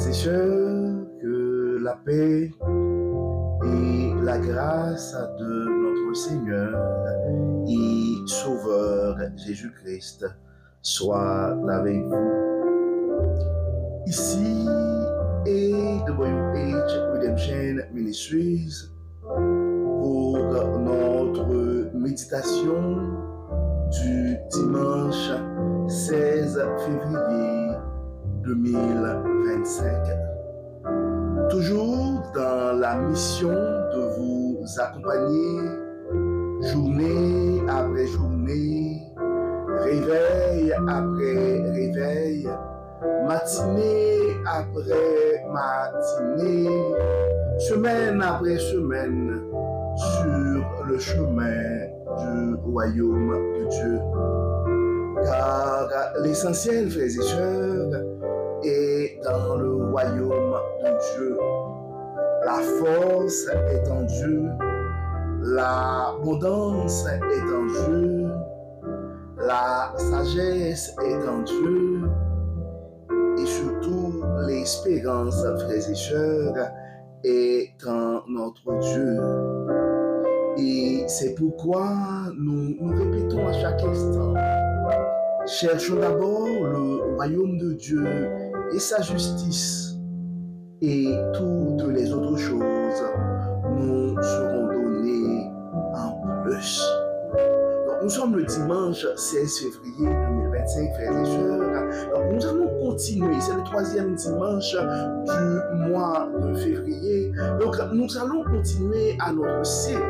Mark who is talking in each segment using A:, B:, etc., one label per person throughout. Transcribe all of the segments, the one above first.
A: frères et sœurs, que la paix et la grâce de notre Seigneur et Sauveur Jésus-Christ soient avec vous. Ici est WH Redemption Ministries pour notre méditation du dimanche 16 février 2025. Toujours dans la mission de vous accompagner journée après journée, réveil après réveil, matinée après matinée, semaine après semaine, sur le chemin du royaume de Dieu. Car l'essentiel, frères et sœurs, est dans le royaume de Dieu. La force est en Dieu, l'abondance est en Dieu, la sagesse est en Dieu, et surtout l'espérance, frères et sœurs, est en notre Dieu. Et c'est pourquoi nous répétons à chaque instant: cherchons d'abord le royaume de Dieu et sa justice, et toutes les autres choses nous seront données en plus. Donc, nous sommes le dimanche 16 février 2025, frères et sœurs. Donc, nous allons continuer. C'est le troisième dimanche du mois de février. Donc, nous allons continuer à notre série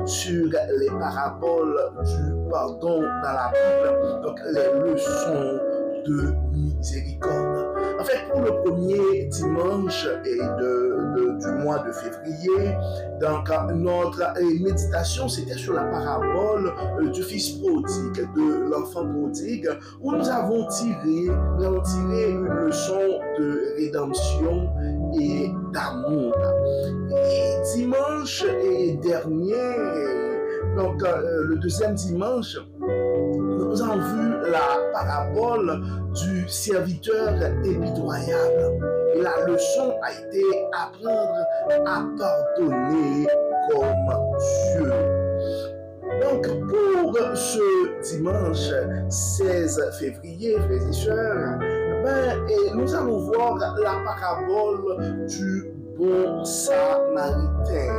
A: sur les paraboles du pardon dans la Bible. Donc, les leçons de miséricorde. En fait, pour le premier dimanche du mois de février, donc notre méditation, c'était sur la parabole du fils prodigue, de l'enfant prodigue, où nous avons tiré une leçon de rédemption et d'amour. Et dimanche dernier, donc le deuxième dimanche, nous avons vu la parabole du serviteur impitoyable. Et la leçon a été apprendre à pardonner comme Dieu. Donc, pour ce dimanche 16 février, frères et sœurs, nous allons voir la parabole du bon samaritain.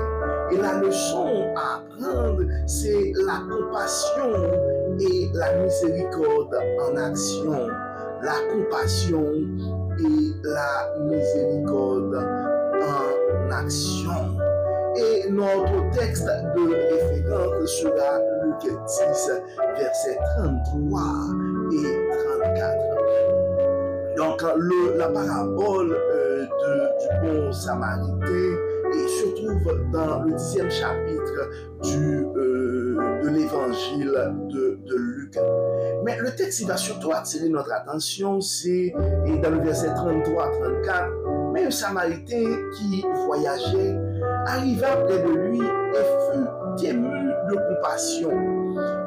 A: Et la leçon à apprendre, c'est la compassion et la miséricorde en action. La compassion et la miséricorde en action. Et notre texte de référence sera Luc 10, versets 33 et 34. Donc, la parabole du bon samaritain se trouve dans le 10e chapitre de l'évangile de Luc. Mais le texte, il va surtout attirer notre attention, c'est dans le verset 33-34, mais un samaritain qui voyageait arriva près de lui et fut ému de compassion.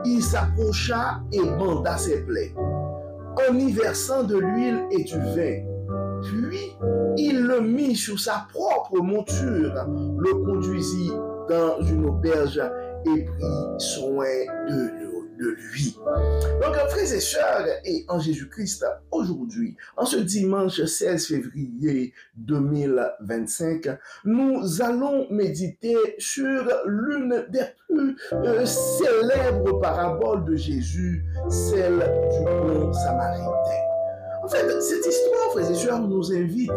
A: Il s'approcha et banda ses plaies, en y versant de l'huile et du vin. Puis, il le mit sur sa propre monture, le conduisit dans une auberge et prit soin de lui. Donc, frères et sœurs, et en Jésus-Christ, aujourd'hui, en ce dimanche 16 février 2025, nous allons méditer sur l'une des plus célèbres paraboles de Jésus, celle du bon samaritain. En fait, cette histoire, frères et sœurs, nous invite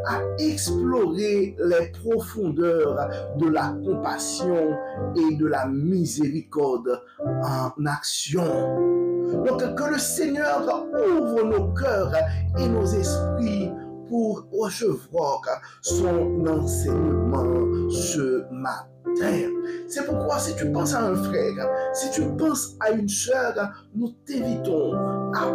A: à explorer les profondeurs de la compassion et de la miséricorde en action. Donc, que le Seigneur ouvre nos cœurs et nos esprits pour recevoir son enseignement ce matin. C'est pourquoi, si tu penses à un frère, si tu penses à une sœur, nous t'invitons à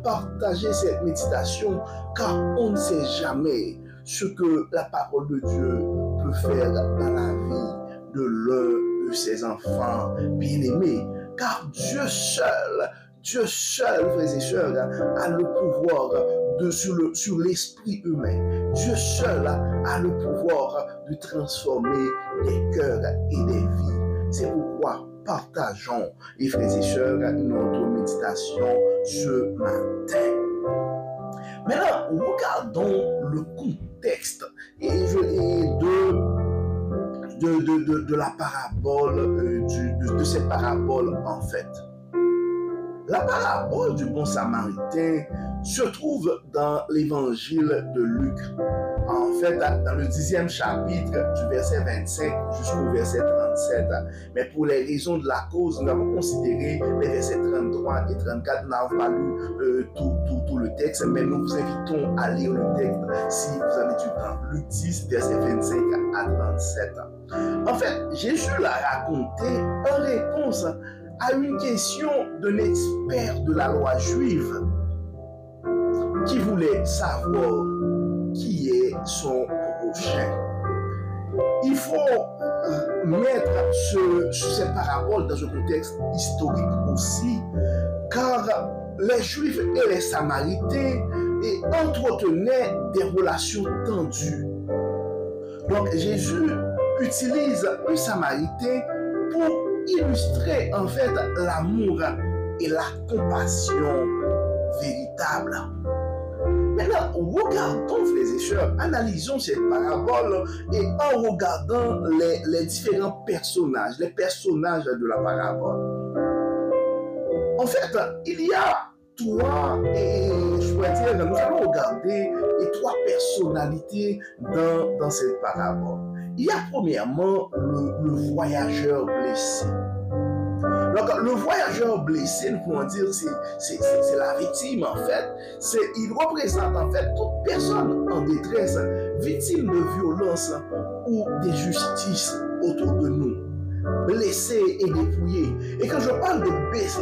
A: partager cette méditation, car on ne sait jamais ce que la parole de Dieu peut faire dans la vie de l'un de ses enfants bien-aimés. Car Dieu seul Dieu seul, frères et sœurs, a le pouvoir sur l'esprit humain. Dieu seul a le pouvoir de transformer des cœurs et des vies. C'est pourquoi partageons, les frères et sœurs, notre méditation ce matin. Maintenant, regardons le contexte de la parabole, de cette parabole en fait. La parabole du bon samaritain se trouve dans l'évangile de Luc. En fait, dans le 10e chapitre, du verset 25 jusqu'au verset 37. Mais pour les raisons de la cause, nous avons considéré les versets 33 et 34. Nous n'avons pas lu tout le texte, mais nous vous invitons à lire le texte si vous avez du temps. Luc 10, verset 25 à 37. En fait, Jésus l'a raconté en réponse à une question d'un expert de la loi juive qui voulait savoir qui est son prochain. Il faut mettre cette parabole dans un contexte historique aussi, car les Juifs et les Samaritains entretenaient des relations tendues. Donc Jésus utilise un Samaritain pour illustrer en fait l'amour et la compassion véritable. Maintenant, regardons, frères et sœurs, analysons cette parabole et en regardant les différents personnages, les personnages de la parabole. En fait, il y a trois, et je pourrais dire, nous allons regarder les trois personnalités dans cette parabole. Il y a premièrement le voyageur blessé. Donc, le voyageur blessé, nous pouvons dire, c'est la victime en fait. Il représente en fait toute personne en détresse, victime de violence ou d'injustice autour de nous. Blessé et dépouillé. Et quand je parle de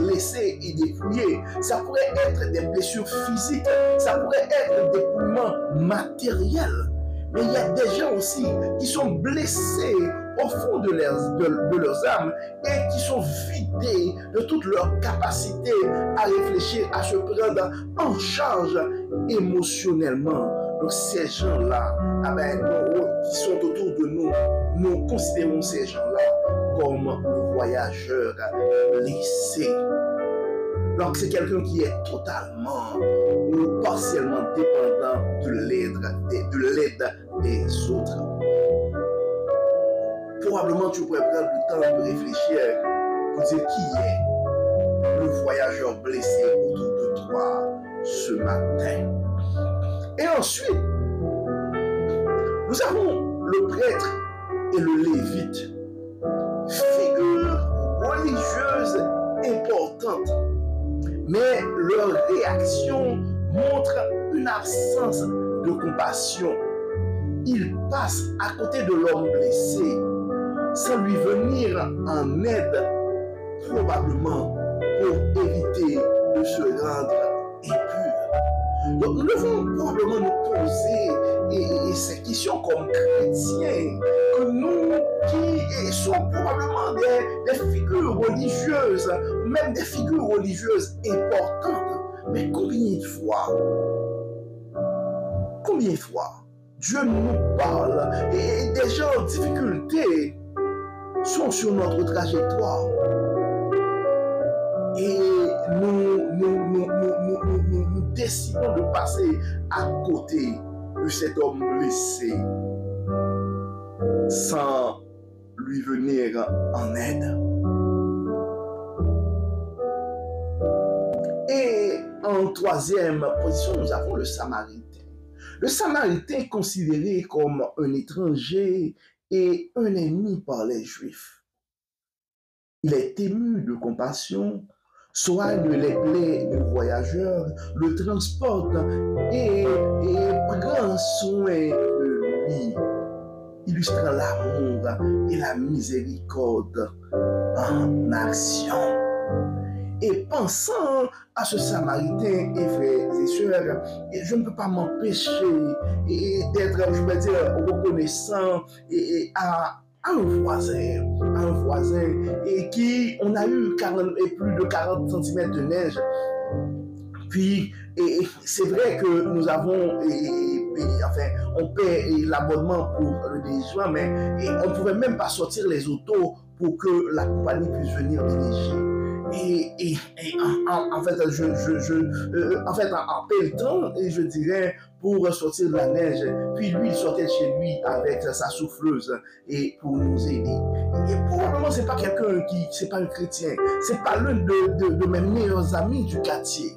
A: blessé et dépouillé, ça pourrait être des blessures physiques, ça pourrait être des dépouillements matériels. Mais il y a des gens aussi qui sont blessés au fond de leurs âmes et qui sont vidés de toute leur capacité à réfléchir, à se prendre en charge émotionnellement. Donc ces gens-là, qui sont autour de nous, nous considérons ces gens-là comme le voyageur blessé. Donc c'est quelqu'un qui est totalement ou partiellement dépendant de l'aide des autres. Probablement tu pourrais prendre le temps de réfléchir pour dire qui est le voyageur blessé autour de toi ce matin. Et ensuite, nous avons le prêtre et le lévite, figures religieuses importantes. Mais leur réaction montre une absence de compassion. Ils passent à côté de l'homme blessé sans lui venir en aide, probablement pour éviter de se rendre impur. Donc nous devons probablement nous poser ces questions comme chrétiens, que nous qui sommes probablement des figures religieuses, même des figures religieuses importantes, mais combien de fois Dieu nous parle et des gens en difficulté sont sur notre trajectoire et nous décidons de passer à côté de cet homme blessé sans lui venir en aide. Et en troisième position, nous avons le Samaritain. Le Samaritain est considéré comme un étranger et un ennemi par les Juifs. Il est ému de compassion, soigne les plaies du voyageur, le transporte et prend soin de lui, illustrant l'amour et la miséricorde en action. Et pensant à ce Samaritain, et frères et sœurs, je ne peux pas m'empêcher d'être, je veux dire, reconnaissant à à un voisin et qui, on a eu 40, et plus de 40 cm de neige. Puis, c'est vrai que nous avons, enfin, on paie l'abonnement pour le déneigement, mais on ne pouvait même pas sortir les autos pour que la compagnie puisse venir déneiger. En fait, en pelletant, je dirais, pour sortir de la neige. Puis lui, il sortait de chez lui avec sa souffleuse et pour nous aider. Et probablement, c'est pas quelqu'un c'est pas un chrétien. C'est pas l'un de mes meilleurs amis du quartier.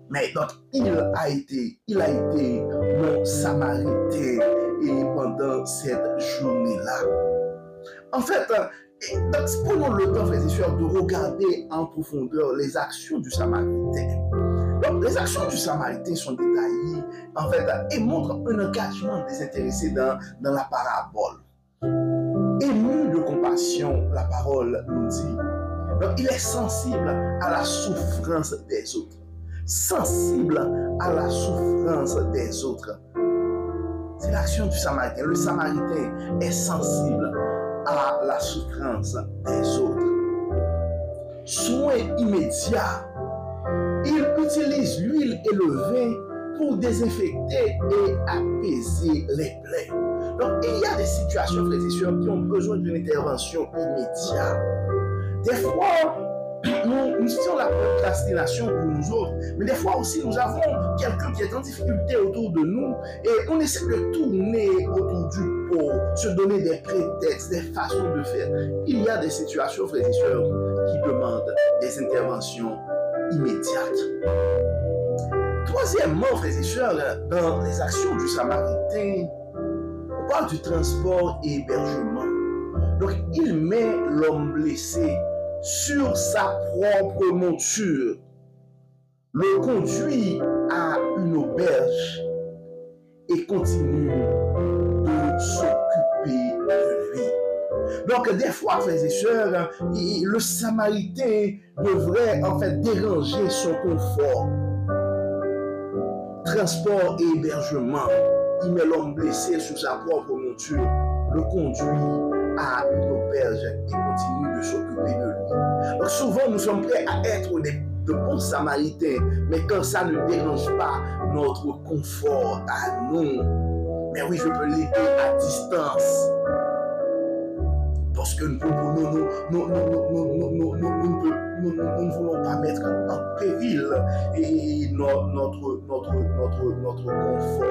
A: Mais donc, il a été mon samaritain et pendant cette journée-là. En fait, prenons le temps, frères et sœurs, de regarder en profondeur les actions du samaritain. Donc, les actions du samaritain sont détaillées, en fait, et montrent un engagement désintéressé dans la parabole. Ému de compassion, la parole nous dit. Donc, il est sensible à la souffrance des autres. Sensible à la souffrance des autres. C'est l'action du samaritain. Le samaritain est sensible à la souffrance des autres. Soin immédiat. Il utilise l'huile et le vin pour désinfecter et apaiser les plaies. Donc, il y a des situations, frères et sœurs, qui ont besoin d'une intervention immédiate. Des fois, nous sommes la procrastination pour nous autres, mais des fois aussi nous avons quelqu'un qui est en difficulté autour de nous et on essaie de tourner autour du pot, se donner des prétextes, des façons de faire. Il y a des situations, frères et sœurs, qui demandent des interventions immédiates. Troisièmement, frères et sœurs, dans les actions du samaritain, on parle du transport et hébergement. Donc, il met l'homme blessé sur sa propre monture, le conduit à une auberge et continue de s'occuper de lui. Donc, des fois, frères et sœurs, le samaritain devrait en fait déranger son confort. Transport et hébergement, il met l'homme blessé sur sa propre monture, le conduit à une auberge et continue de s'occuper de lui. Donc souvent, nous sommes prêts à être de bons samaritains, mais quand ça ne dérange pas notre confort à nous, mais oui, je peux l'aider à distance. Parce que nous ne voulons pas mettre en péril et notre confort.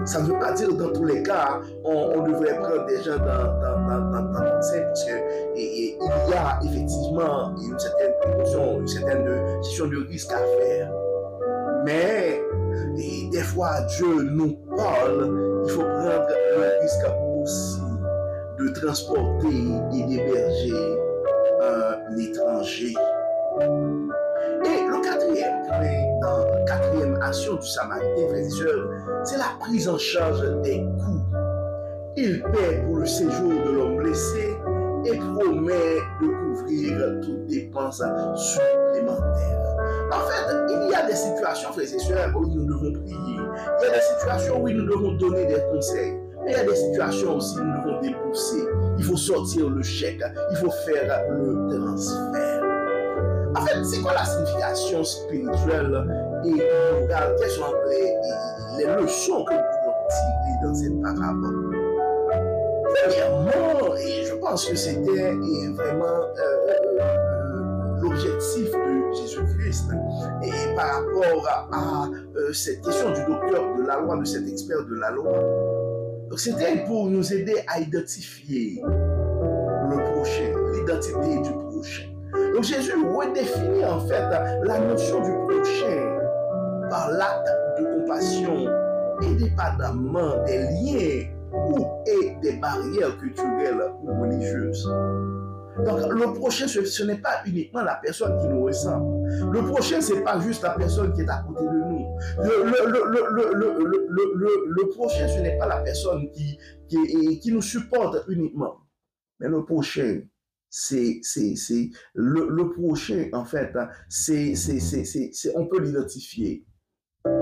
A: Ça ne veut pas dire dans tous les cas, on devrait prendre des gens dans notre sein parce qu'il y a effectivement une certaine précaution, une certaine gestion de risque à faire. Mais des fois, Dieu nous parle, il faut prendre le risque aussi de transporter et d'héberger un étranger. Et le quatrième action du samaritain, frères et sœurs, c'est la prise en charge des coûts. Il paie pour le séjour de l'homme blessé et promet de couvrir toutes dépenses supplémentaires. En fait, il y a des situations, frères et sœurs, où nous devons prier. Il y a des situations où nous devons donner des conseils. Mais il y a des situations aussi où nous devons débourser. Il faut sortir le chèque. Il faut faire le transfert. En fait, c'est quoi la signification spirituelle et morale? Quelles sont les leçons que nous pouvons tirer dans cette parabole? Premièrement, et je pense que c'était vraiment l'objectif de Jésus-Christ et par rapport à cette question du docteur de la loi, de cet expert de la loi. Donc c'était pour nous aider à identifier le prochain, l'identité du prochain. Donc Jésus redéfinit en fait la notion du prochain par l'acte de compassion, indépendamment des liens et des barrières culturelles ou religieuses. Donc le prochain, ce n'est pas uniquement la personne qui nous ressemble. Le prochain, ce n'est pas juste la personne qui est à côté de nous. Le prochain, ce n'est pas la personne qui nous supporte uniquement. Mais le prochain, le prochain, en fait, on peut l'identifier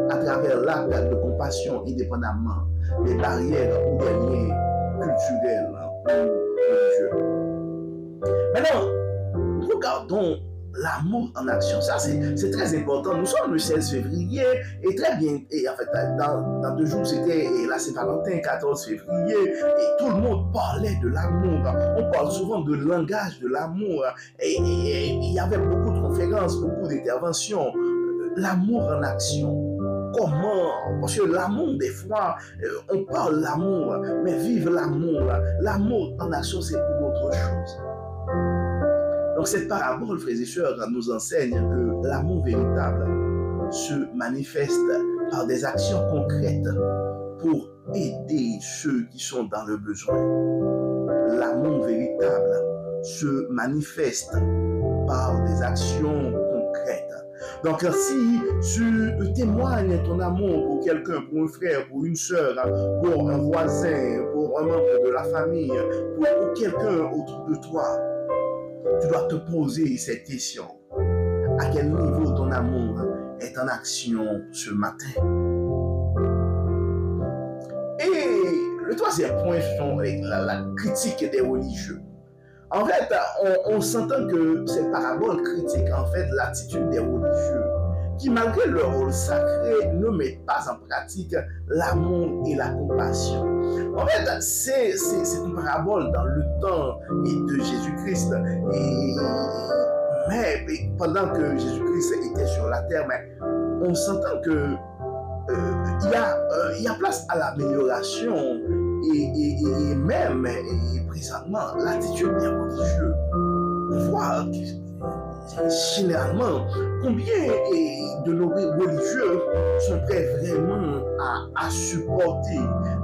A: à travers l'acte de compassion indépendamment des barrières ou des liens culturel ou religieux. Maintenant, regardons l'amour en action. Ça, c'est très important. Nous sommes le 16 février et très bien. Et en fait, dans 2 jours, c'était la Saint-Valentin, 14 février. Et tout le monde parlait de l'amour. On parle souvent de langage de l'amour. Et il y avait beaucoup de conférences, beaucoup d'interventions. L'amour en action. Comment? Parce que l'amour, des fois, on parle l'amour, mais vivre l'amour. L'amour en action, c'est une autre chose. Donc cette parabole, frères et sœurs, nous enseigne que l'amour véritable se manifeste par des actions concrètes pour aider ceux qui sont dans le besoin. L'amour véritable se manifeste par des actions concrètes. Donc si tu témoignes ton amour pour quelqu'un, pour un frère, pour une sœur, pour un voisin, pour un membre de la famille, pour quelqu'un autour de toi, tu dois te poser cette question. À quel niveau ton amour est en action ce matin? Et le troisième point, c'est la critique des religieux. En fait, on s'entend que cette parabole critique en fait l'attitude des religieux qui, malgré leur rôle sacré, ne mettent pas en pratique l'amour et la compassion. En fait, c'est une parabole dans le temps de Jésus-Christ. Mais pendant que Jésus-Christ était sur la terre, on s'entend que il y a place à l'amélioration et même présentement l'attitude des religieux. On voit généralement combien de nos religieux sont prêts vraiment à supporter,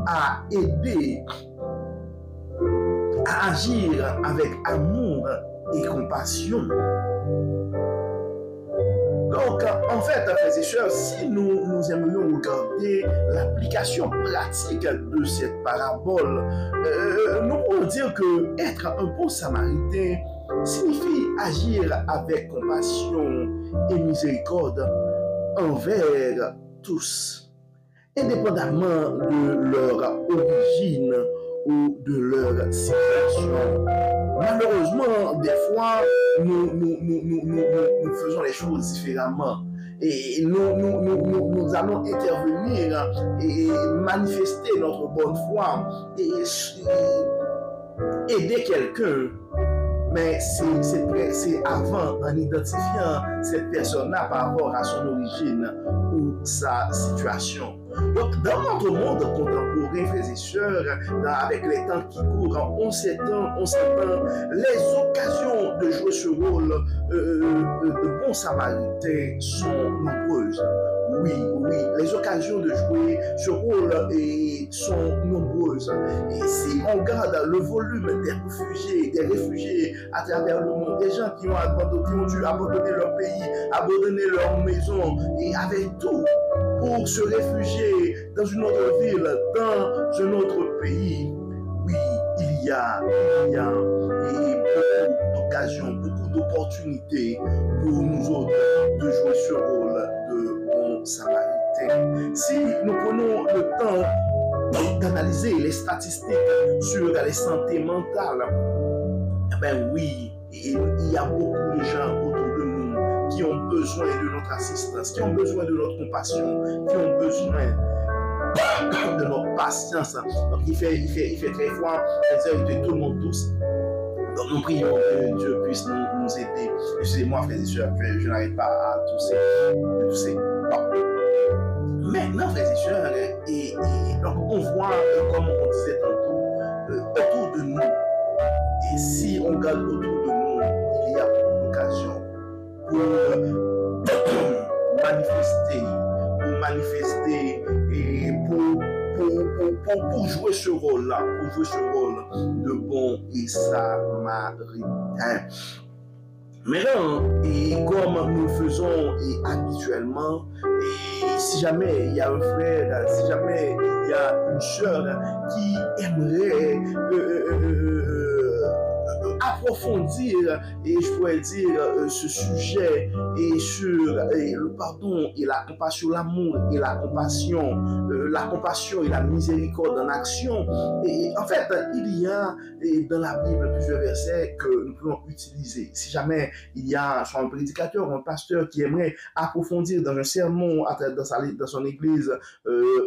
A: à aider, à agir avec amour et compassion. Donc, en fait, frères et sœurs, si nous aimerions regarder l'application pratique de cette parabole, nous pouvons dire que être un bon samaritain signifie agir avec compassion et miséricorde envers tous, indépendamment de leur origine ou de leur situation. Malheureusement, des fois, nous faisons les choses différemment. Et nous allons intervenir et manifester notre bonne foi et aider quelqu'un. Mais c'est avant, en identifiant cette personne-là par rapport à son origine ou sa situation. Donc, dans notre monde contemporain, frères et sœurs, avec les temps qui courent, on s'étend, les occasions de jouer ce rôle de bon samaritain sont nombreuses. Oui, les occasions de jouer ce rôle sont nombreuses. Et si on regarde le volume des réfugiés à travers le monde, des gens qui ont dû abandonner leur pays, abandonner leur maison, et avec tout, pour se réfugier dans une autre ville, dans un autre pays, oui, il y a beaucoup d'occasions, beaucoup d'opportunités pour nous autres de jouer ce rôle de bon samaritain. Si nous prenons le temps d'analyser les statistiques sur la santé mentale, ben oui, il y a beaucoup de gens autour de nous qui ont besoin de notre assistance, qui ont besoin de notre compassion, qui ont besoin de notre patience. Donc il fait très froid, de tout le monde tous. Donc nous prions que Dieu puisse nous aider. Excusez-moi, frères et sœurs, je n'arrive pas à tousser. Bon. Maintenant, frères et sœurs, et donc on voit, comme on disait tantôt, autour de nous. Et si on regarde autour de nous, il y a beaucoup d'occasions pour manifester et pour jouer ce rôle-là, pour jouer ce rôle de bon et samaritain. Maintenant, et comme nous le faisons habituellement, et si jamais il y a un frère, si jamais il y a une sœur qui aimerait approfondir, et je pourrais dire, ce sujet et sur le pardon et la compassion, l'amour et la compassion et la miséricorde en action. Et en fait, il y a dans la Bible plusieurs versets que nous pouvons utiliser. Si jamais il y a soit un prédicateur ou un pasteur qui aimerait approfondir dans un sermon dans son église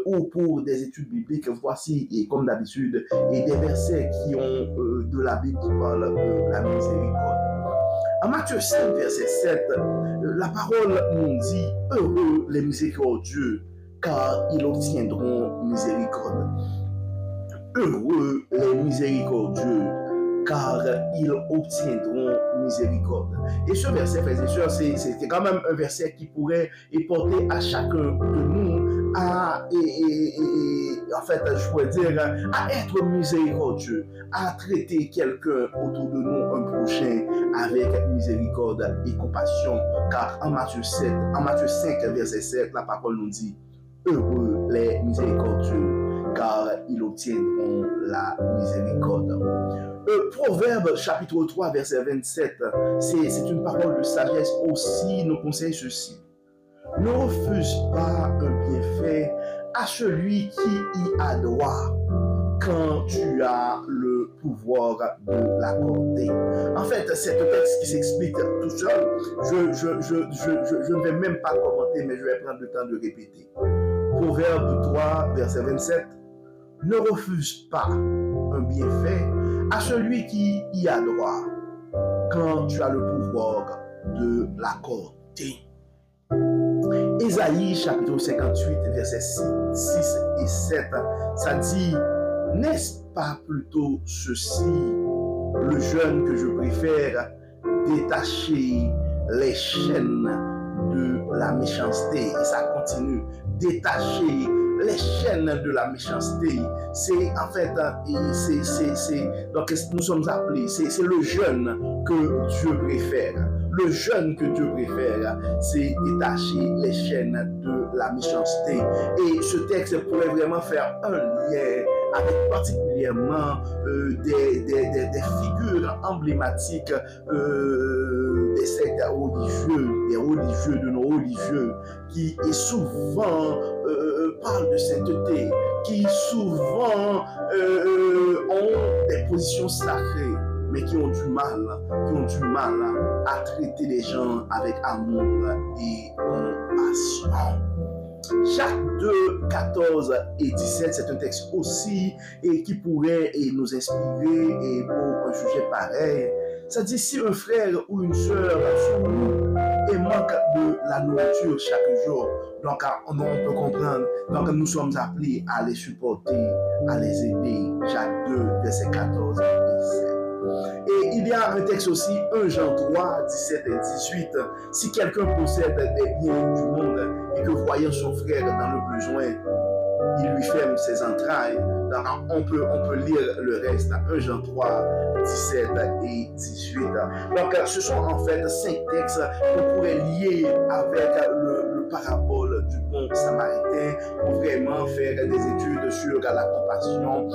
A: ou pour des études bibliques, voici, et comme d'habitude, et des versets qui ont de la Bible qui parlent de la miséricorde. En Matthieu 5, verset 7, la parole nous dit « Heureux les miséricordieux, car ils obtiendront miséricorde. » Heureux les miséricordieux, car ils obtiendront miséricorde. Et ce verset, frères et sœurs, c'est quand même un verset qui pourrait porter à chacun de nous en fait, je pourrais dire, à être miséricordieux, à traiter quelqu'un autour de nous, un prochain, avec miséricorde et compassion. Car en Matthieu 5, verset 7, la parole nous dit, heureux les miséricordieux, car ils obtiendront la miséricorde. Proverbe chapitre 3, verset 27, c'est une parole de sagesse aussi, nous conseille ceci. Ne refuse pas un bienfait à celui qui y a droit quand tu as le pouvoir de l'accorder. En fait, c'est un texte qui s'explique tout seul. Je ne vais même pas commenter, mais je vais prendre le temps de répéter. Proverbe 3, verset 27. Ne refuse pas un bienfait à celui qui y a droit quand tu as le pouvoir de l'accorder. Ésaïe chapitre 58, versets 6 et 7, ça dit, n'est-ce pas plutôt ceci, le jeûne que je préfère, détacher les chaînes de la méchanceté. Et ça continue, détacher les chaînes de la méchanceté. C'est en fait, donc nous sommes appelés, c'est le jeûne que Dieu préfère. Le jeûne que Dieu préfère, c'est détacher les chaînes de la méchanceté. Et ce texte pourrait vraiment faire un lien avec particulièrement des figures emblématiques des sectes religieux, des religieux de nos religieux, qui souvent parlent de sainteté, qui souvent ont des positions sacrées, mais qui ont du mal à traiter les gens avec amour et compassion. Jacques 2, 14 et 17, c'est un texte aussi qui pourrait nous inspirer pour un sujet pareil. Ça dit, si un frère ou une sœur souffre et manque de la nourriture chaque jour, donc on peut comprendre, donc nous sommes appelés à les supporter, à les aider. Jacques 2, verset 14 et 17. Et il y a un texte aussi, 1 Jean 3, 17 et 18. Si quelqu'un possède des biens du monde et que voyant son frère dans le besoin, il lui ferme ses entrailles, donc on peut lire le reste, 1 Jean 3, 17 et 18. Donc ce sont en fait 5 textes qu'on pourrait lier avec le parabole du bon samaritain pour vraiment faire des études sur la compassion ou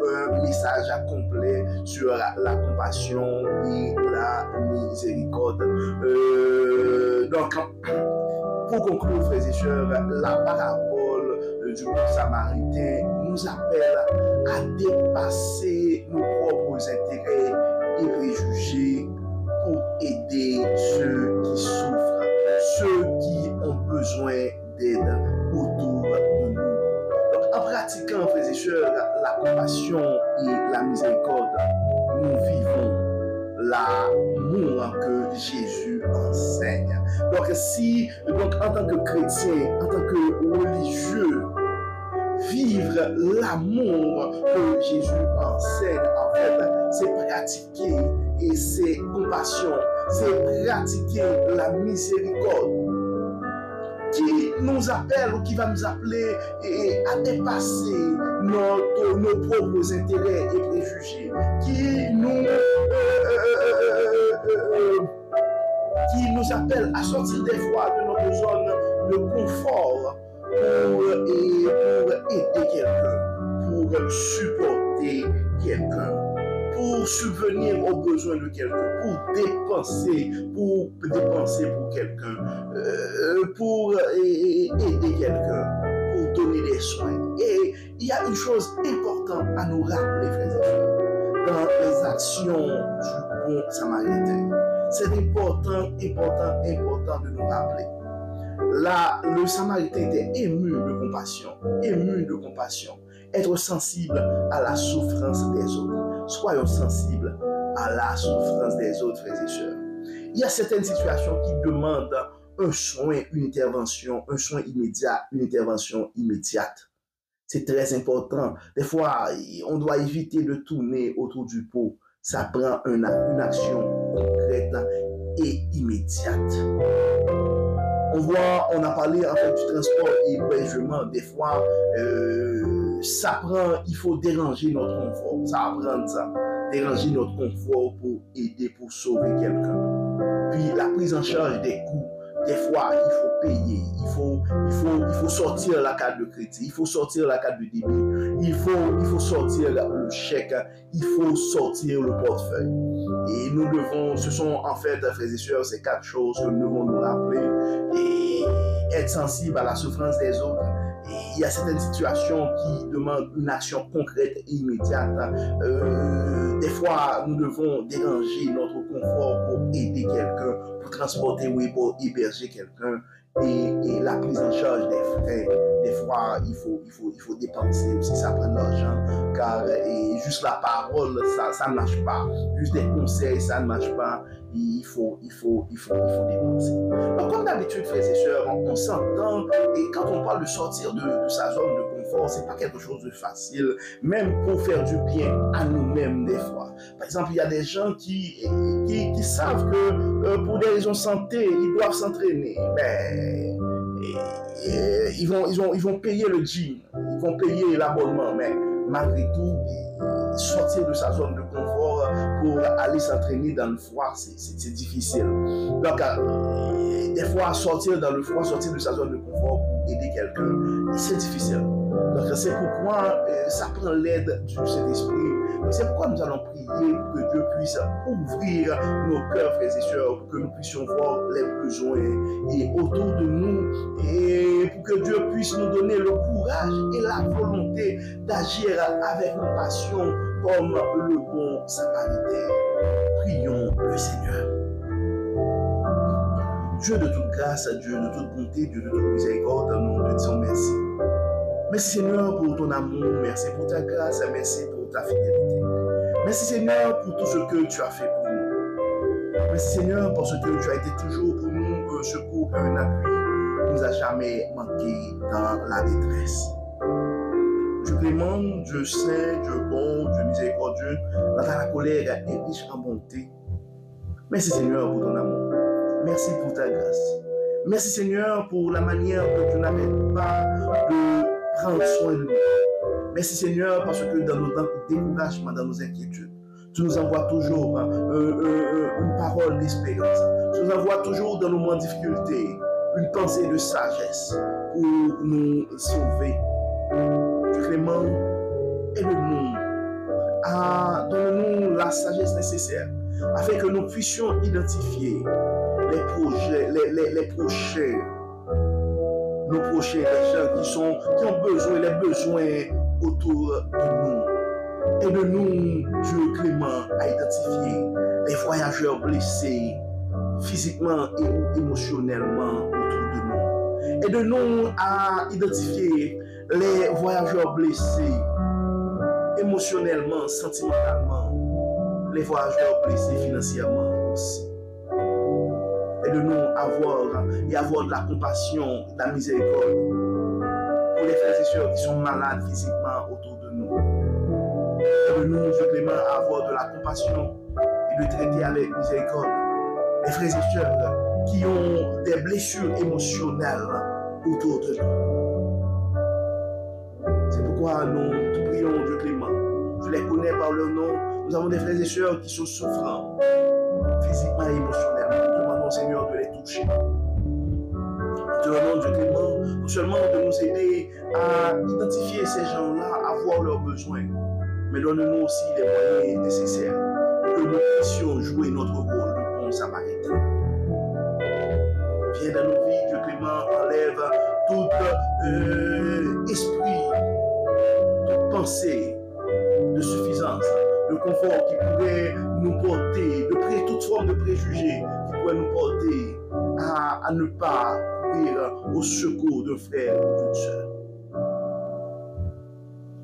A: un message complet sur la compassion et la miséricorde. Donc, pour conclure, frères et sœurs, la parabole du bon samaritain nous appelle à dépasser nos propres intérêts et préjugés pour aider ceux qui souffrent, ceux qui ont besoin d'aide autour de nous. Donc, en pratiquant, frères et sœurs, la compassion et la miséricorde, nous vivons l'amour que Jésus enseigne. Donc, en tant que chrétien, en tant que religieux, vivre l'amour que Jésus enseigne, en fait, c'est pratiquer et c'est compassion, c'est pratiquer la miséricorde qui nous appelle ou qui va nous appeler à dépasser nos propres intérêts et préjugés, qui nous appelle à sortir des fois de notre zone de confort pour aider quelqu'un, pour supporter quelqu'un. pour subvenir aux besoins de quelqu'un, pour dépenser pour quelqu'un, pour aider quelqu'un, pour donner des soins. Et il y a une chose importante à nous rappeler, frères et sœurs, dans les actions du bon samaritain. C'est important de nous rappeler. Là, le samaritain était ému de compassion, être sensible à la souffrance des autres. Soyons sensibles à la souffrance des autres, frères et sœurs. Il y a certaines situations qui demandent un soin, une intervention, un soin immédiat, une intervention immédiate. C'est très important. Des fois, on doit éviter de tourner autour du pot. Ça prend une action concrète et immédiate. On a parlé en fait du transport et hébergement. Des fois, il faut déranger notre confort. Ça apprend ça. Déranger notre confort pour aider, pour sauver quelqu'un. Puis la prise en charge des coûts. Des fois, il faut payer, il faut sortir la carte de crédit, il faut sortir la carte de débit, il faut sortir le chèque, il faut sortir le portefeuille. Et ce sont en fait, frères et sœurs, ces 4 choses que nous devons nous rappeler et être sensible à la souffrance des autres. Et il y a certaines situations qui demandent une action concrète et immédiate. Des fois, nous devons déranger notre confort pour aider quelqu'un, pour transporter ou pour héberger quelqu'un. Et la prise en charge des frais, des fois, il faut dépenser aussi, ça prend de l'argent, car juste la parole, ça ne marche pas. Juste des conseils, ça ne marche pas. Il faut dépenser. Donc, comme d'habitude, frères et sœurs, on s'entend, et quand on parle de sortir de sa zone de confort, c'est pas quelque chose de facile, même pour faire du bien à nous-mêmes des fois. Par exemple, il y a des gens qui savent que pour des raisons de santé, ils doivent s'entraîner. Mais ils vont payer le gym, ils vont payer l'abonnement, mais malgré tout, sortir de sa zone de confort pour aller s'entraîner dans le froid, c'est difficile. Donc, des fois, sortir dans le froid, sortir de sa zone de confort pour aider quelqu'un, c'est difficile. Donc, c'est pourquoi ça prend l'aide du Saint-Esprit. C'est pourquoi nous allons prier pour que Dieu puisse ouvrir nos cœurs, frères et sœurs, pour que nous puissions voir les besoins et autour de nous, et pour que Dieu puisse nous donner le courage et la volonté d'agir avec passion comme le bon samaritain. Prions le Seigneur. Dieu de toute grâce, Dieu de toute bonté, Dieu de toute miséricorde, nous te disons merci. Merci Seigneur pour ton amour, merci pour ta grâce, merci pour ta fidélité. Merci Seigneur pour tout ce que tu as fait pour nous. Merci Seigneur parce que tu as été toujours pour nous un secours, un appui qui ne nous a jamais manqué dans la détresse. Dieu clément, Dieu saint, Dieu bon, Dieu miséricordieux, dans ta colère est riche en bonté. Merci Seigneur pour ton amour. Merci pour ta grâce. Merci Seigneur pour la manière que tu n'arrêtes pas de prendre soin de nous. Merci Seigneur parce que dans nos découragements, dans nos inquiétudes, tu nous envoies toujours une parole d'espérance. Tu nous envoies toujours dans nos moments de difficulté une pensée de sagesse pour nous sauver. Dieu clément, aide-nous, donne-nous la sagesse nécessaire afin que nous puissions identifier les prochains, nos prochains, les gens qui ont besoin, les besoins autour de nous. Aide-nous, Dieu clément, à identifier les voyageurs blessés physiquement et émotionnellement autour de nous. Aide-nous à identifier les voyageurs blessés émotionnellement, sentimentalement, les voyageurs blessés financièrement aussi. Aide-nous à avoir de la compassion, de la miséricorde pour les frères et sœurs qui sont malades physiquement autour de nous. Aide-nous, Dieu clément, à avoir de la compassion et de traiter avec miséricorde les frères et sœurs qui ont des blessures émotionnelles autour de nous. C'est pourquoi nous te prions, Dieu clément. Je les connais par leur nom. Nous avons des frères et sœurs qui sont souffrants physiquement et émotionnellement. Nous demandons, Seigneur, de les toucher. Nous te demandons, Dieu clément, non seulement de nous aider à identifier ces gens-là, à voir leurs besoins, mais donne-nous aussi les moyens nécessaires pour que nous puissions jouer notre rôle de bon samaritain. Viens dans nos vies, Dieu clément, enlève tout esprit, toute pensée de suffisance, de confort qui pourrait nous porter, toute forme de préjugés qui pourrait nous porter à ne pas courir au secours d'un frère ou d'une sœur.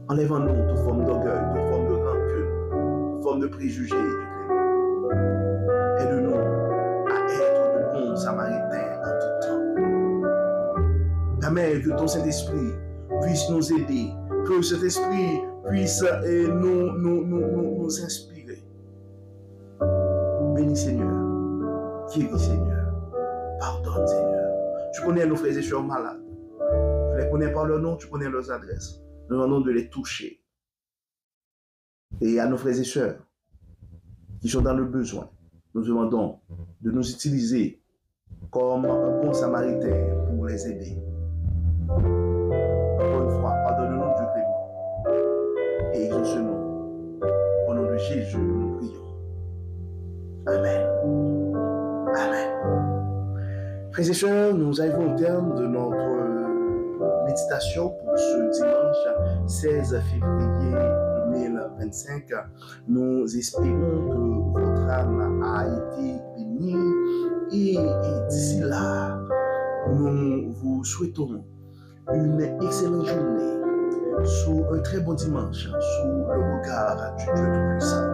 A: Enlève en nous toute forme d'orgueil, toute forme de rancune, toute forme de préjugés, Dieu clément. Aide-nous à être de bons samaritains en tout temps. Amen, que ton Saint-Esprit puisse nous aider, que cet esprit puisse nous inspirer. Bénis Seigneur, guéris Seigneur, pardonne Seigneur. Tu connais nos frères et sœurs malades. Tu les connais par leur nom, tu connais leurs adresses. Nous demandons de les toucher. Et à nos frères et sœurs qui sont dans le besoin, nous demandons de nous utiliser comme un bon samaritain pour les aider. Encore une fois, pardonne-nous Dieu clément. Et exauce-nous. Au nom de Jésus, nous prions. Amen. Amen. Frères et sœurs, nous arrivons au terme de notre méditation pour ce dimanche 16 février 2025. Nous espérons que votre âme a été bénie et d'ici là, nous vous souhaitons une excellente journée sous un très bon dimanche sous le regard du Dieu Tout-Puissant.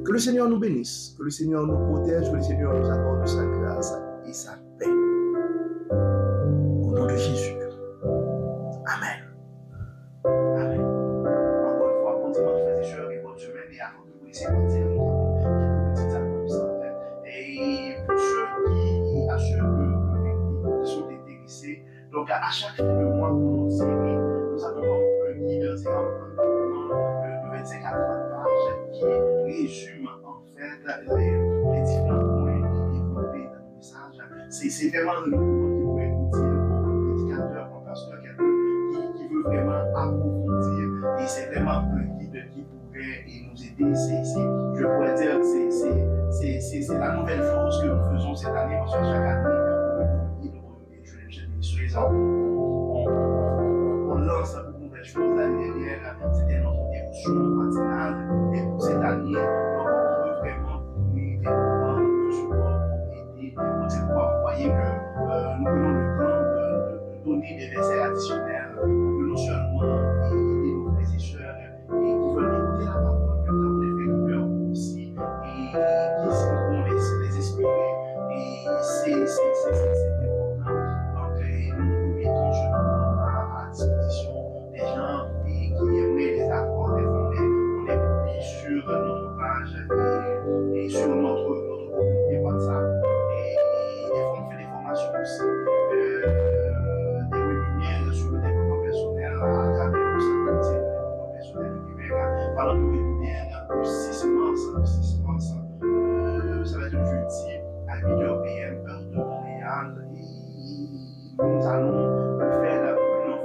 A: Que le Seigneur nous bénisse, que le Seigneur nous protège, que le Seigneur nous accorde sa grâce et sa paix. Au nom de Jésus. Amen. Amen. Encore une fois, bon dimanche, frères et sœurs, et bonne semaine. Et avant de vous laisser partir, quelques petites annonces en fait. Et pour ceux qui sont intéressés, donc à chaque fin de mois pour notre série, nous avons un guide, c'est un document de 25 à 30 pages qui résume en fait les différents points développés dans le message. C'est vraiment un document qui pourrait être utile pour un prédicateur, pour un pasteur, quelqu'un qui veut vraiment approfondir. Et c'est vraiment un guide qui pourrait nous aider. Je pourrais dire que c'est la nouvelle chose que nous faisons cette année, parce que chaque année, sur les ans, on lance une nouvelle chose. L'année dernière, c'était notre dévotion matinale. Et pour cette année, on veut vraiment fournir des moments de support pour aider. Donc, c'est pourquoi vous voyez que nous prenons le temps de donner des versets additionnels. Nous voulons seulement aider nos frères et sœurs qui veulent écouter la parole, que nous avons des frères de cœur aussi, et qui vont les inspirer. Et c'est important. Nous mettons ce moment à disposition des gens qui aimeraient les avoir, on les publie sur notre page et sur notre communauté WhatsApp. Et des fois, on fait des formations aussi, des webinaires sur le développement personnel à travers le centre de développement personnel du Québec. Pendant le webinaire, le 6 mars, ça va être un jeudi à 8h PM, heure de Montréal. Nous allons faire un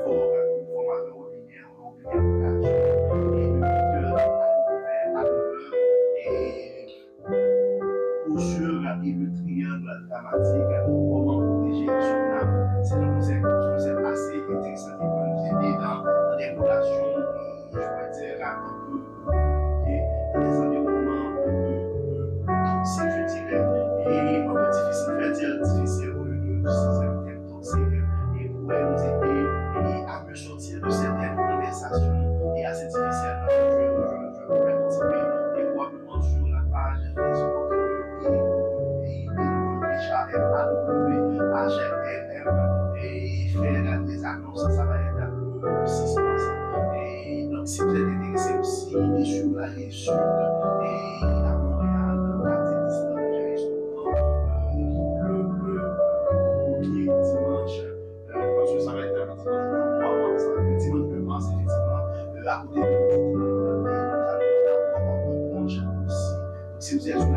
A: format webinaire et de 8h à 9h et sur le triangle dramatique, comment protéger son âme. C'est un concept assez intéressant qui peut nous aider dans des relations, je pourrais dire, un peu compliquées, dans des environnements un peu toxiques, je dirais, et un peu difficile, je vais dire difficile au lieu de certaines toxiques, et pourrait nous aider à mieux sortir de certaines conversations et assez difficiles. Je pourrais continuer et probablement sur la page Facebook et déjà et faire des annonces, ça va être le 6 mars. Et donc, si vous êtes intéressé aussi, et sur la rive sud et à Montréal, dans le quartier d'Islam, j'ai souvent le dimanche, parce que ça va être le dimanche 2 mars, effectivement, à côté de nous allons avoir un brunch aussi. Donc, si vous êtes sur